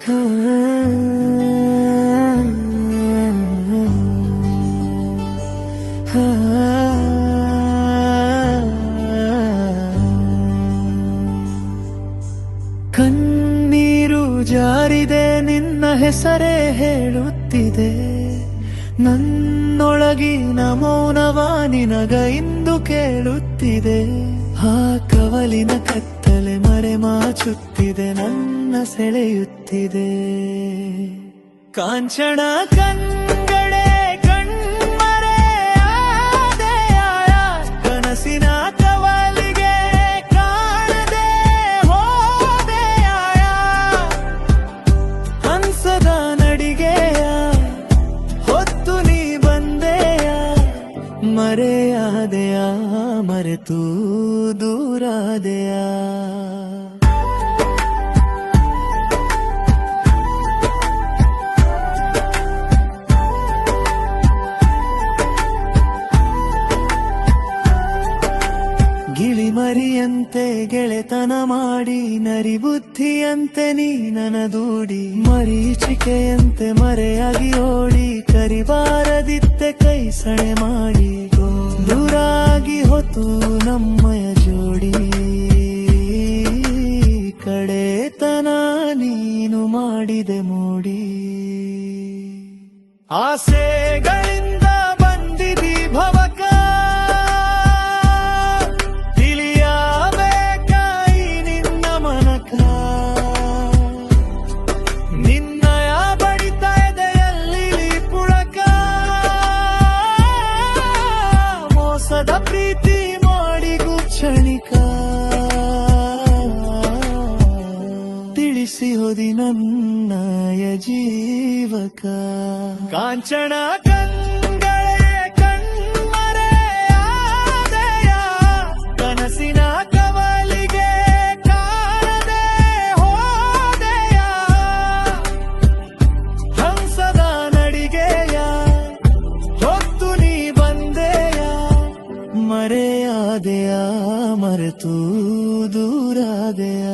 ಕಣ್ಣೀರು ಜಾರಿದೆ ನಿನ್ನ ಹೆಸರೇ ಹೇಳುತ್ತಿದೆ, ನನ್ನೊಳಗಿನ ಮೌನವ ನಿನಗ ಇಂದು ಕೇಳುತ್ತಿದೆ. ಆ ಕವಲಿನ ಕತ್ತಲೆ ಮರೆಮಾಚುತ್ತಿದೆ, ನನ್ನ ಸೆಳೆಯುತ್ತಿದೆ. ಕಾಂಚನ ಕಣ್ಗಳೇ ಕಣ್ಮರೆ ಆದೆಯ, ಕನಸಿನ ಕವಲಿಗೆ ಕಾಣದೆ ಹೋದೆಯ. ಹಂಸದ ನಡಿಗೆಯ ಹೊತ್ತು ನೀ ಬಂದೆಯ, ಮರೆಯಾದೆಯ ಮರೆತು ದೂರಾದೆಯ. ಗಿಳಿಮರಿಯಂತೆ ಗೆಳೆತನ ಮಾಡಿ, ನರಿಬುದ್ಧಿಯಂತೆ ನೀ ನನದೂಡಿ, ಮರೀಚಿಕೆಯಂತೆ ಮರೆಯಾಗಿ ಓಡಿ, ಕರಿಬಾರದಿತ್ತೆ ಕೈ ಸಣೆ ಮಾಡಿ. ದೂರಾಗಿ ಹೊತ್ತು ನಮ್ಮಯ ಜೋಡಿ, ಕಡೆತನ ನೀನು ಮಾಡಿದೆ ಮೋಡಿ. ಆಸೆಗಳಿಂದ ಬಂದಿದಿ ಭವಕ, ತಿಳಿಯಬೇಕಾಯಿ ನಿನ್ನ ಮನಕ. ನಿನ್ನಯ ಬಡಿತ ಎದೆಯಲ್ಲಿ ಪುಳಕ, ಮೋಸದ ಪ್ರೀತಿ ಮಾಡಿಗೂ ಕ್ಷಣಿಕ. ತಿಳಿಸಿ ಹೋದಿ ನನ್ನಯ ಜೀವಕ. ಕಾಂಚನ ಕಣ್ಗಳೇ ಕಣ್ಮರೆ ಆದೆಯ, ಕನಸಿನ ಕವಲಿಗೆ ಕಾಣದೆ ಹೋದೆಯ. ಹಂಸದ ನಡಿಗೆಯ ಹೊತ್ತು ನೀ ಬಂದೆಯ, ಮರೆಯಾದೆಯ ಮರೆತು ದೂರಾದೆಯ.